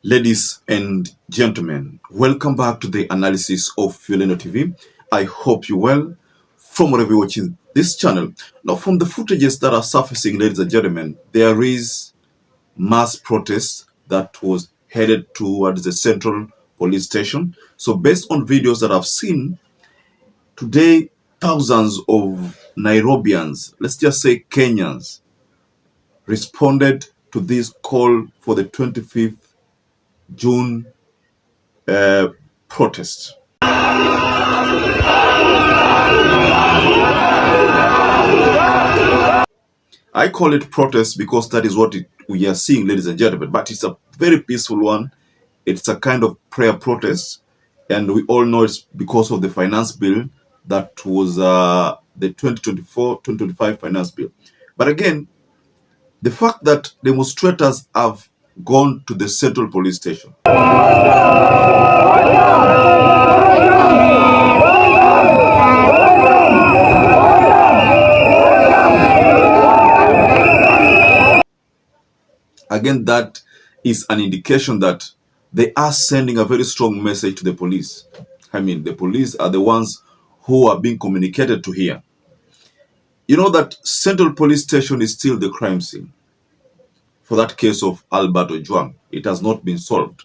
Ladies and gentlemen, welcome back to the analysis of YOLENO TV. I hope you're well from wherever you're watching this channel. Now, from the footages that are surfacing, ladies and gentlemen, there is mass protest that was headed towards the central police station. So based on videos that I've seen, today, thousands of Nairobians, let's just say Kenyans, responded to this call for the 25th June protest. I call it protest because that is what we are seeing, ladies and gentlemen, but it's a very peaceful one. It's a kind of prayer protest, and we all know it's because of the finance bill that was the 2024-2025 finance bill. But again, the fact that demonstrators have gone to the central police station. Again, that is an indication that they are sending a very strong message to the police. I mean, the police are the ones who are being communicated to here. You know that Central Police Station is still the crime scene for that case of Albert Ojwang. It has not been solved.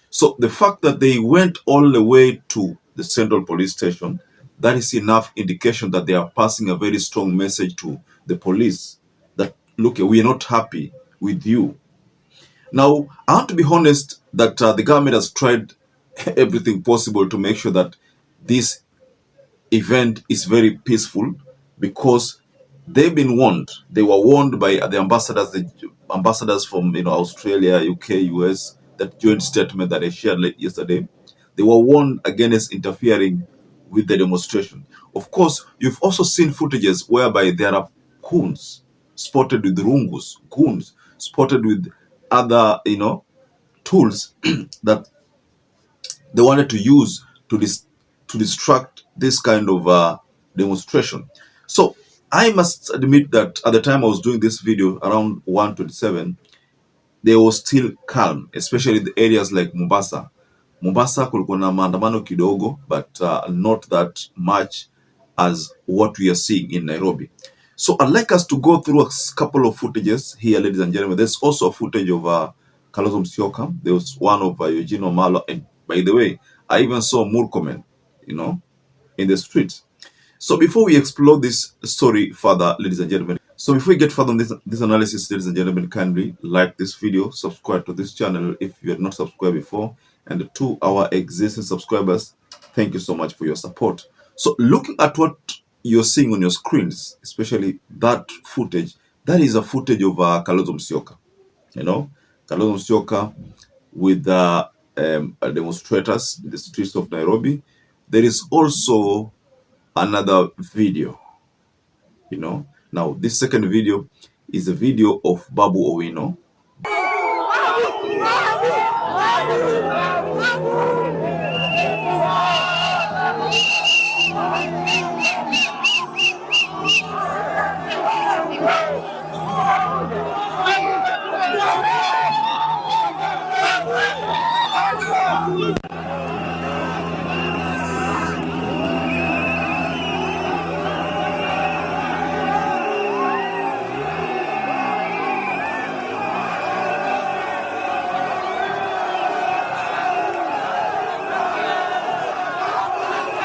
So the fact that they went all the way to the Central Police Station, that is enough indication that they are passing a very strong message to the police that, look, we are not happy with you. Now, I have to be honest that the government has tried everything possible to make sure that this event is very peaceful, because they've been warned. They were warned by the ambassadors from Australia, UK, US, that joint statement that I shared yesterday. They were warned against interfering with the demonstration. Of course, you've also seen footages whereby there are goons spotted with rungus, goons spotted with other tools that they wanted to use to distract this kind of demonstration. So I must admit that at the time I was doing this video around 1:27, there was still calm, especially in the areas like Mombasa. Mombasa kulikuwa na maandamano kidogo, but not that much as what we are seeing in Nairobi. So I'd like us to go through a couple of footages here, ladies and gentlemen. There's also a footage of Kalonzo Musyoka. There was one of Eugene Wamalwa. And by the way, I even saw Murkomen, in the streets. So before we explore this story further, ladies and gentlemen, so before we get further on this analysis, ladies and gentlemen, kindly like this video, subscribe to this channel if you had not subscribed before, and to our existing subscribers, thank you so much for your support. So looking at what you're seeing on your screens, especially that footage, that is a footage of Kalonzo Musyoka. Kalonzo Musyoka with demonstrators in the streets of Nairobi. There is also another video. Now this second video is a video of BABU OWINO.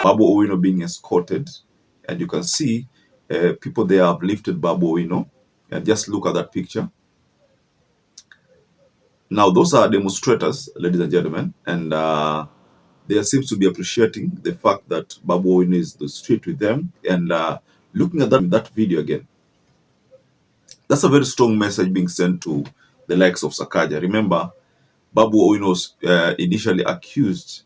BABU OWINO being escorted, and you can see people there have lifted BABU OWINO, and just look at that picture. Now those are demonstrators, ladies and gentlemen, and they seems to be appreciating the fact that BABU OWINO is the street with them. And looking at that video again, that's a very strong message being sent to the likes of SAKAJA. Remember, BABU OWINO was initially accused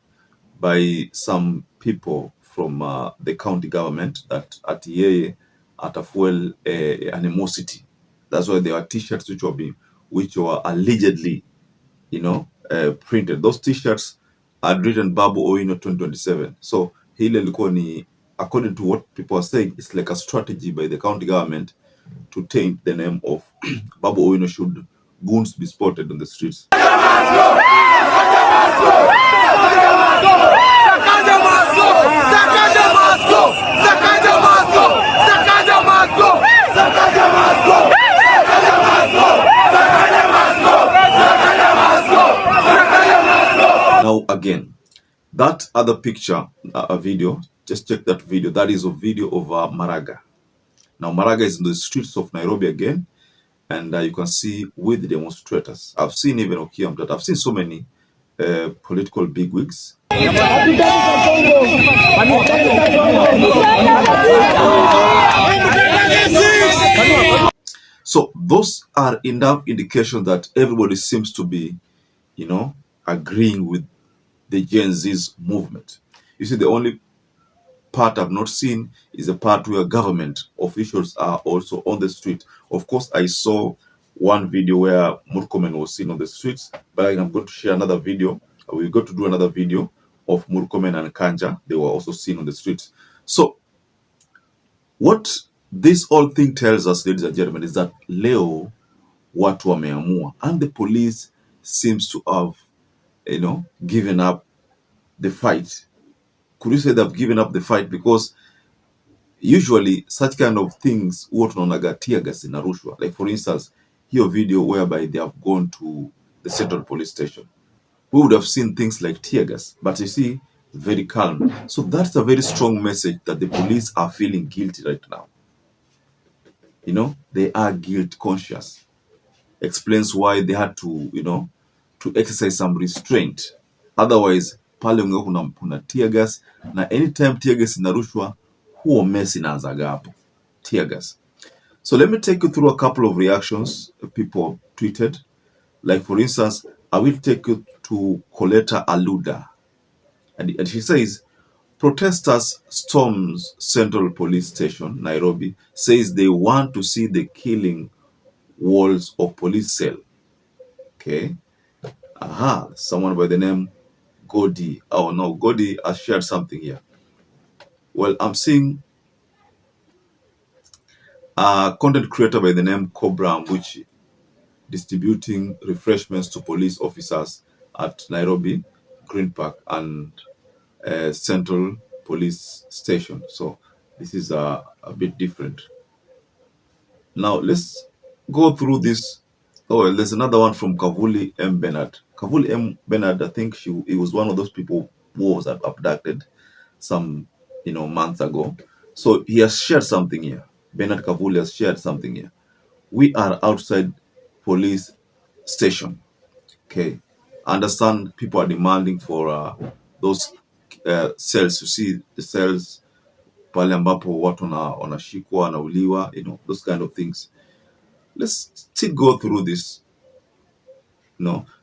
by some people from the county government that at yeye atafuel animosity. That's why there were t-shirts which were allegedly printed. Those t-shirts had written BABU OWINO 2027. So hile ilikuwa ni, according to what people are saying, it's like a strategy by the county government to taint the name of BABU OWINO should goons be spotted on the streets. Now again, that other picture, a video, just check that video. That is a video of Maraga. Now Maraga is in the streets of Nairobi again, and you can see with the demonstrators. I've seen even Okiam that I've seen so many political bigwigs. So those are enough indication that everybody seems to be, agreeing with the Gen Z's movement. You see, the only part I've not seen is the part where government officials are also on the street. Of course, I saw one video where Murkomen was seen on the streets, but I'm going to share another video. We're going to do another video of Murkomen and Kanja. They were also seen on the streets. So what this whole thing tells us, ladies and gentlemen, is that leo watu wameamua, and the police seems to have, given up the fight. Could you say they've given up the fight? Because usually such kind of things huwa tunaonaga tear gas inarushwa. Like for instance, here video whereby they have gone to the Central Police Station. We would have seen things like tear gas, but you see, very calm. So that's a very strong message that the police are feeling guilty right now. They are guilt conscious. Explains why they had to, to exercise some restraint. Otherwise, pale kuna tear gas, na anytime tear gas inarushwa, huo mess inaanzaga hapo. Tear gas. So let me take you through a couple of reactions people tweeted. Like for instance, I will take you to Coletta Aluda. And she says, protesters storms Central Police Station, Nairobi, says they want to see the killing walls of police cell. Okay. Someone by the name Godi. Oh no, Godi has shared something here. Well, I'm seeing a content creator by the name Cobra Mbuchi distributing refreshments to police officers at Nairobi, Green Park, and Central Police Station. So this is a bit different. Now let's go through this. Oh, there's another one from Kavuli M. Bernard. Kavuli M. Bernard, I think he was one of those people who was abducted some months ago. So he has shared something here. Bernard Kavuli has shared something here. We are outside police station. Okay. I understand people are demanding for those cells. You see the cells pale ambapo watu wanashikwa, wanauliwa, those kind of things. Let's still go through this.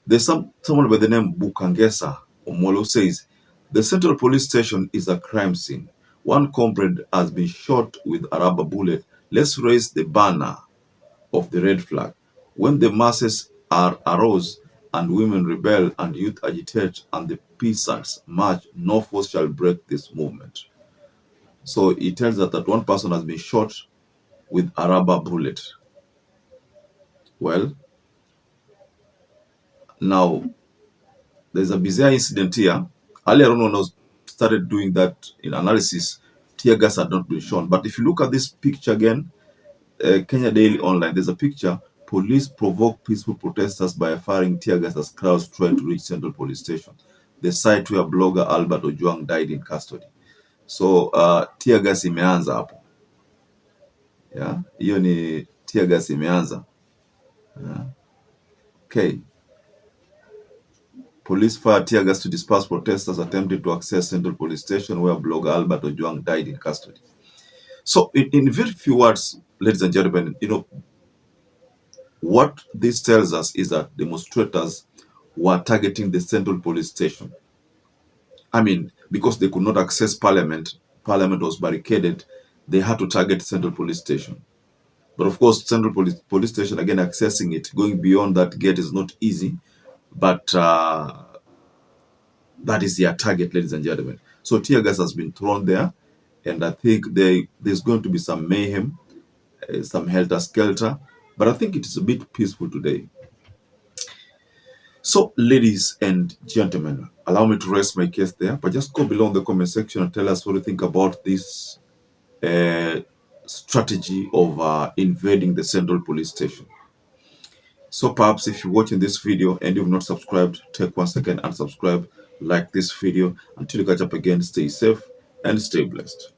There's someone by the name Bukangesa Omolo says, the Central Police Station is a crime scene. One comrade has been shot with a rubber bullet. Let's raise the banner of the red flag. When the masses are aroused and women rebel and youth agitate and the peasants march, no force shall break this movement. So he tells us that one person has been shot with a rubber bullet. Well, now there's a bizarre incident here. Earlier on when I started doing that in analysis, tear gas had not been shown. But if you look at this picture again, Kenya Daily Online, there's a picture. Police provoke peaceful protesters by firing tear gas as crowds try to reach Central Police Station, the site where blogger Albert Ojwang died in custody. So tear gas imeanza hapo. Yeah, hiyo ni tear gas imeanza. Okay. Police fired tear gas to disperse protesters attempting to access Central Police Station where blogger Albert Ojwang died in custody. So in very few words, ladies and gentlemen, what this tells us is that demonstrators were targeting the Central Police Station. I mean, because they could not access Parliament was barricaded, they had to target Central Police Station. But of course, Central Police Station, again, accessing it, going beyond that gate is not easy. But that is their target, ladies and gentlemen. So tear gas has been thrown there. And I think there's going to be some mayhem, some helter-skelter. But I think it is a bit peaceful today. So So, ladies and gentlemen, allow me to rest my case there, but just go below in the comment section and tell us what you think about this strategy of invading the Central Police Station. So perhaps if you're watching this video and you've not subscribed, take 1 second and subscribe, like this video. Until you catch up again, stay safe and stay blessed.